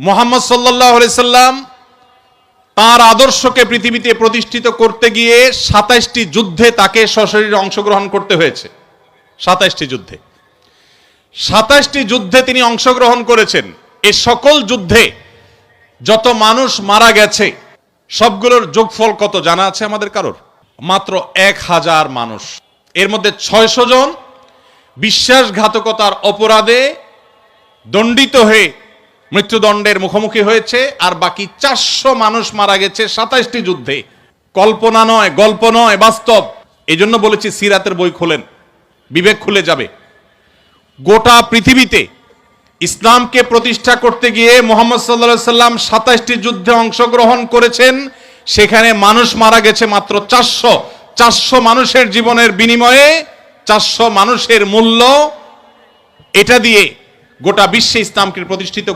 মুহাম্মদ সাল্লাল্লাহু আলাইহি সাল্লাম তার আদর্শকে পৃথিবীতে প্রতিষ্ঠিত করতে গিয়ে ২৭টি যুদ্ধে তাকে সশরীরে অংশগ্রহণ করতে হয়েছে। ২৭টি যুদ্ধে ২৭টি যুদ্ধে তিনি অংশগ্রহণ করেছেন। এই সকল যুদ্ধে যত মানুষ মারা গেছে সবগুলোর যোগফল কত জানা আছে আমাদের কারোর? মাত্র ১,০০০ মানুষ। এর মধ্যে ৬০০ জন বিশ্বাসঘাতকতার অপরাধে দণ্ডিত হয়ে মৃত্যুদণ্ডের মুখোমুখি হয়েছে, আর বাকি ৪০০ মানুষ মারা গেছে ২৭টি যুদ্ধে। কল্পনা নয়, গল্প নয়, বাস্তব। এই জন্য বলেছি সিরাতের বই খোলেন, বিবেক খুলে যাবে। গোটা পৃথিবীতে ইসলামকে প্রতিষ্ঠা করতে গিয়ে মুহাম্মদ সাল্লাল্লাহু আলাইহি সাল্লাম ২৭টি যুদ্ধে অংশগ্রহণ করেছেন, সেখানে মানুষ মারা গেছে মাত্র ৪০০। ৪০০ মানুষের জীবনের বিনিময়ে ৪০০ মানুষের মূল্য, এটা দিয়ে গোটা বিশ্বে ইসলামকে প্রতিষ্ঠিত